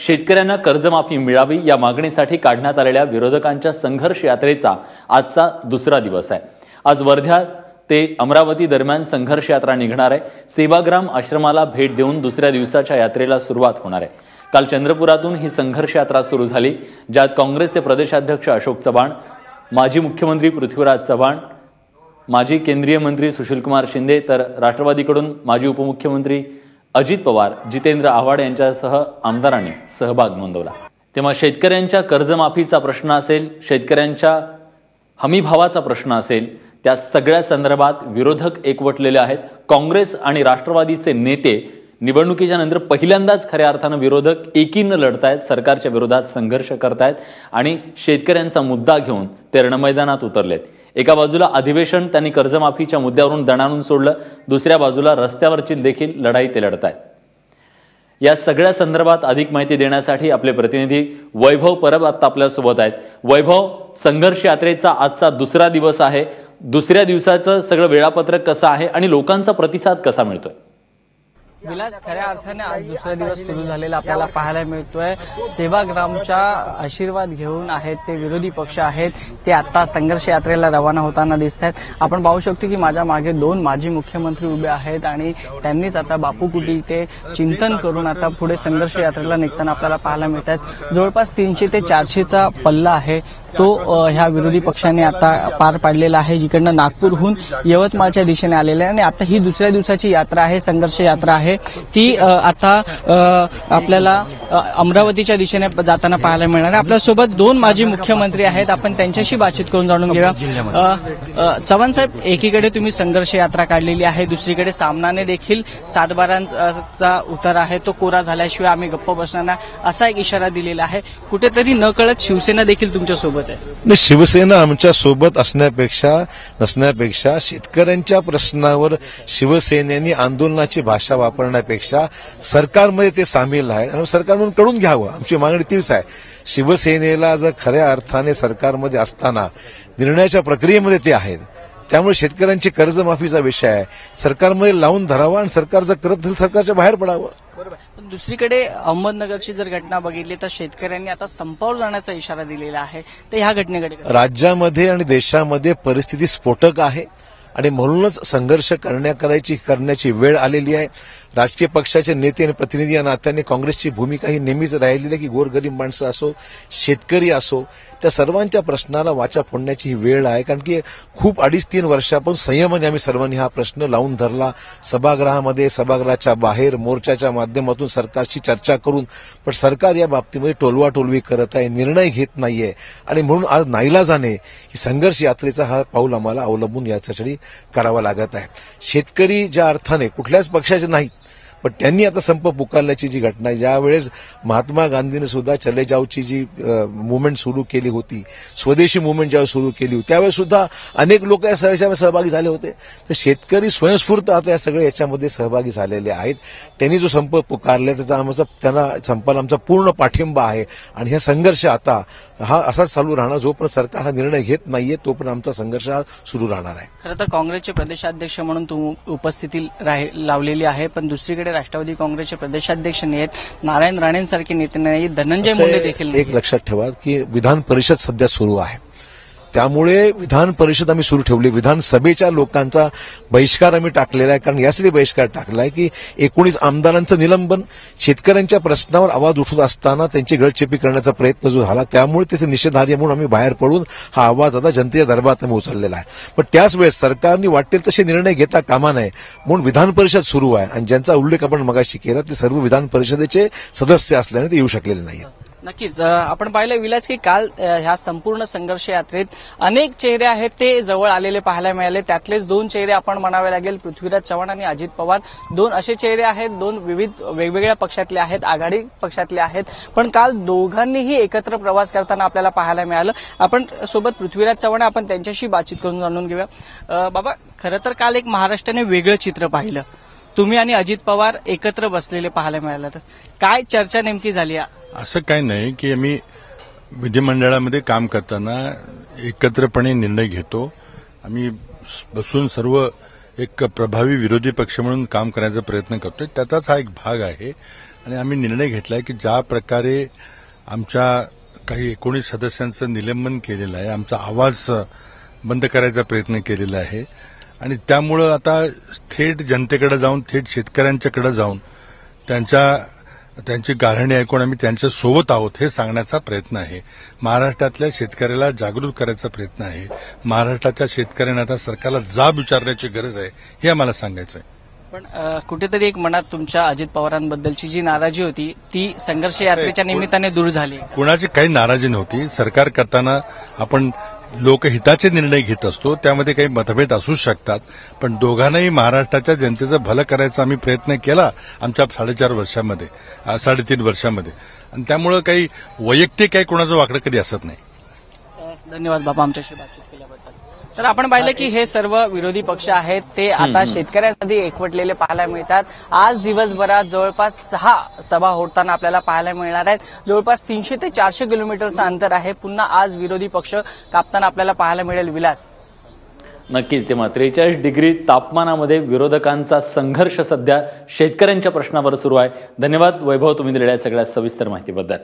शेतकऱ्यांना कर्जमाफी मिळावी या मागणीसाठी काढण्यात आलेल्या विरोधकांच्या संघर्ष यात्रेचा आजचा दुसरा दिवस आहे। आज वर्धा ते अमरावती दरम्यान संघर्ष यात्रा निघणार आहे। सेवाग्राम आश्रमाला भेट देऊन दुसऱ्या दिवसाच्या यात्रेला सुरुवात होणार आहे। काल चंद्रपुरातून ही संघर्ष यात्रा सुरू झाली, ज्यात काँग्रेसचे प्रदेशाध्यक्ष अशोक चव्हाण, माजी मुख्यमंत्री पृथ्वीराज चव्हाण, माजी केंद्रीय मंत्री सुशीलकुमार शिंदे तर राष्ट्रवादीकडून माजी उपमुख्यमंत्री अजित पवार, जितेंद्र आव्हाड यांच्यासह आमदारांनी सहभाग नोंदवला। तेव्हा शेतकऱ्यांच्या कर्जमाफीचा प्रश्न असेल, शेतकऱ्यांच्या हमीभावाचा प्रश्न असेल, त्या सगळ्या संदर्भात विरोधक एकवटलेले आहेत। काँग्रेस आणि राष्ट्रवादीचे नेते निवडणुकीच्या नंतर पहिल्यांदाच खऱ्या अर्थाने विरोधक एकीनं लढतायत, सरकारच्या विरोधात संघर्ष करतायत आणि शेतकऱ्यांचा मुद्दा घेऊन ते रणमैदानात उतरलेत। एका बाजूला अधिवेशन त्यांनी कर्जमाफीच्या मुद्द्यावरून दणाणून सोडलं, दुसऱ्या बाजूला रस्त्यावरची देखील लढाई ते लढतायत। या सगळ्या संदर्भात अधिक माहिती देण्यासाठी आपले प्रतिनिधी वैभव परब आता आपल्यासोबत आहेत। वैभव, संघर्ष यात्रेचा आजचा दुसरा दिवस आहे, दुसऱ्या दिवसाचं सगळं वेळापत्रक कसं आहे आणि लोकांचा प्रतिसाद कसा मिळतोय? विलास, खऱ्या अर्थाने आज दुसरा दिवस सुरू झालेला आपल्याला पाहायला मिळतोय। सेवाग्रामचा आशीर्वाद घेऊन आहेत ते विरोधी पक्ष आहेत, ते आता संघर्ष यात्रेला रवाना होताना दिसत आहेत। आपण पाहू शकतो की माझ्या मागे दोन माजी मुख्यमंत्री उभे आहेत आणि त्यांनीच आता बापू कुटी ते चिंतन करून आता पुढे संघर्ष यात्रेला निघताना आपल्याला पाहायला मिळत आहेत। जवळपास 300 ते 400चा पल्ला आहे तो ह्या विरोधी पक्षाने आता पार पाडलेला आहे, जिकडनं नागपूरहून यवतमाळच्या दिशेने आलेला आहे आणि आता ही दुसऱ्या दिवसाची यात्रा आहे, संघर्ष यात्रा आहे ती आता आपल्याला अमरावतीच्या दिशेने जाताना पाहायला मिळणार आहे। आपल्यासोबत दोन माजी मुख्यमंत्री आहेत, आपण त्यांच्याशी बातचीत करून जाणून घेऊया। चव्हाण साहेब, एकीकडे तुम्ही संघर्ष यात्रा काढलेली आहे, दुसरीकडे सामनाने देखील सातबारांचा उतार आहे तो कोरा झाल्याशिवाय आम्ही गप्प बसणार नाही असा एक इशारा दिलेला आहे। कुठेतरी नकळत शिवसेना देखील तुमच्यासोबत आहे। शिवसेना आमच्या सोबत असण्यापेक्षा नसण्यापेक्षा शेतकऱ्यांच्या प्रश्नावर शिवसेनेने आंदोलनाची भाषा वापरण्यापेक्षा सरकारमध्ये ते सामील आहे आणि सरकार म्हणून कळून घ्यावं, आमची मागणी तीच आहे। शिवसेनेला जर खऱ्या अर्थाने सरकारमध्ये असताना निर्णयाच्या प्रक्रियेमध्ये ते आहेत, त्यामुळे शेतकऱ्यांची कर्जमाफीचा विषय आहे, सरकारमध्ये लावून धरावा आणि सरकार जर करत असेल सरकारच्या बाहेर पडावं। दुसरीकडे अहमदनगरची जर घटना बघितली तर शेतकऱ्यांनी आता संपावर जाण्याचा इशारा दिलेला आहे, तर ह्या घटनेकडे राज्यामध्ये आणि देशामध्ये परिस्थिती स्फोटक आहे आणि म्हणूनच संघर्ष करण्याची वेळ आलेली आहे। राजकीय पक्षाचे नेते आणि प्रतिनिधी या नात्याने काँग्रेसची भूमिका ही नेहमीच राहिलेली आहे की गोरगरीब माणसं असो, शेतकरी असो, त्या सर्वांच्या प्रश्नाला वाचा फोडण्याची ही वेळ आहे। कारण की खूप 2.5-3 वर्षापासून संयमाने आम्ही सर्वांनी हा प्रश्न लावून धरला, सभागृहामध्ये, सभागृहाच्या बाहेर, मोर्चाच्या माध्यमातून सरकारशी चर्चा करून, पण सरकार या बाबतीमध्ये टोलवाटोलवी करत आहे, निर्णय घेत नाहीये आणि म्हणून आज नाईलाजाने ही संघर्ष यात्रेचा हा पाऊल आम्हाला अवलंबून याच्यासाठी करावा लागत आहे। शेतकरी ज्या अर्थाने कुठल्याच पक्षाचे नाहीत, पण त्यांनी आता संप पुकारल्याची जी घटना आहे, ज्यावेळेस महात्मा गांधीने सुद्धा चले जाऊची जी मुवमेंट सुरू केली होती, स्वदेशी मुवमेंट ज्यावेळेस सुरू केली होती, त्यावेळेस सुद्धा अनेक लोक या सहभागी झाले होते। तर शेतकरी स्वयंस्फूर्त आता या सगळ्या याच्यामध्ये सहभागी झालेले आहेत। त्यांनी जो संप पुकारला त्याचा त्यांना संपाला आमचा पूर्ण पाठिंबा आहे आणि हा संघर्ष आता हा असाच चालू राहणार, जोपर्यंत सरकार हा निर्णय घेत नाहीये तोपर्यंत आमचा संघर्ष हा सुरू राहणार आहे। खरं तर काँग्रेसचे प्रदेशाध्यक्ष म्हणून उपस्थिती लावलेली आहे, पण दुसरीकडे राष्ट्रवादी काँग्रेसचे प्रदेशाध्यक्ष आहेत, नारायण राणेंसारखे नेते नाही, धनंजय मुंडे देखील। एक लक्षात ठेवा की विधान परिषद सध्या सुरू आहे, त्यामुळे विधान परिषद आम्ही सुरू ठेवली, विधानसभेच्या लोकांचा बहिष्कार आम्ही टाकलेला आहे। कारण यासाठी बहिष्कार टाकलाय की 19 आमदारांचं निलंबन, शेतकऱ्यांच्या प्रश्नावर आवाज उठवत असताना त्यांची गळचेपी करण्याचा प्रयत्न जो झाला, त्यामुळे तिथे निषेधार्ह म्हणून आम्ही बाहेर पडून हा आवाज आता जनतेच्या दरबारात आम्ही उचललेला आहे। पण त्याच वेळेस सरकारने वाटेल तसे निर्णय घेता कामा नये म्हणून विधान परिषद सुरू आहे आणि ज्यांचा उल्लेख आपण मगाशी केला ते सर्व विधान परिषदेचे सदस्य असल्याने ते येऊ शकलेले नाहीत। नक्कीच आपण पाहिलं विलास की काल ह्या संपूर्ण संघर्ष यात्रेत अनेक चेहरे आहेत ते जवळ आलेले पाहायला मिळाले, त्यातलेच 2 चेहरे आपण म्हणावे लागेल, पृथ्वीराज चव्हाण आणि अजित पवार, 2 असे चेहरे आहेत, 2 वेगवेगळ्या पक्षातले आहेत, आघाडी पक्षातले आहेत, पण काल दोघांनीही एकत्र प्रवास करताना आपल्याला पाहायला मिळालं। आपण सोबत पृथ्वीराज चव्हाण, आपण त्यांच्याशी बातचीत करून जाणून घेऊया। बाबा, खरं तर काल एक महाराष्ट्राने वेगळं चित्र पाहिलं, तुम्ही आणि अजित पवार एकत्र बसलेले पाहायला मिळालं, तर काय चर्चा नेमकी झाली? असं काही नाही की आम्ही विधिमंडळामध्ये काम करताना एकत्रपणे निर्णय घेतो, आम्ही बसून सर्व एक प्रभावी विरोधी पक्ष म्हणून काम करण्याचा प्रयत्न करतोय, त्याचाच हा एक भाग आहे। आणि आम्ही निर्णय घेतलाय की ज्या प्रकारे आमच्या काही 19 सदस्यांचं निलंबन केलेलं आहे, आमचा आवाज बंद करायचा प्रयत्न केलेला आहे आणि त्यामुळं आता थेट जनतेकडे जाऊन, थेट शेतकऱ्यांच्याकडे जाऊन त्यांची गाऱ्हाणी ऐकून आम्ही त्यांच्या सोबत आहोत हे सांगण्याचा प्रयत्न आहे. महाराष्ट्रातल्या शेतकऱ्याला जागृत करायचा प्रयत्न आहे. महाराष्ट्राच्या शेतकऱ्यांना आता सरकारला जाब विचारण्याची गरज आहे हे आम्हाला सांगायचं आहे. पण कुठेतरी एक मनात तुमच्या अजित पवारांबद्दलची जी नाराजी होती ती संघर्ष यात्रेच्या निमित्ताने दूर झाली. कुणाची काही नाराजी नव्हती. सरकार करताना आपण लोकहिताचे निर्णय घेत असतो, त्यामध्ये काही मतभेद असू शकतात, पण दोघांनाही महाराष्ट्राच्या जनतेचं भलं करायचा आम्ही प्रयत्न केला आमच्या 3.5 वर्षामध्ये आणि त्यामुळं काही वैयक्तिक काही कोणाचं वाकडं कधी असत नाही. धन्यवाद बाबा आमच्याशी बातचीत केल्याबद्दल. तर आपण पाहिलं की हे सर्व विरोधी पक्ष आहेत ते आता शेतकऱ्यांसाठी एकवटलेले पाहायला मिळतात. आज दिवसभरात जवळपास 6 सभा होताना आपल्याला पाहायला मिळणार आहेत. जवळपास 300 ते 400 किलोमीटरचं अंतर आहे. पुन्हा आज विरोधी पक्ष कापताना आपल्याला पाहायला मिळेल. विलास, नक्कीच तेव्हा 43 डिग्री तापमानामध्ये विरोधकांचा संघर्ष सध्या शेतकऱ्यांच्या प्रश्नावर सुरू आहे. धन्यवाद वैभव, तुम्ही दिलेल्या सगळ्या सविस्तर माहितीबद्दल.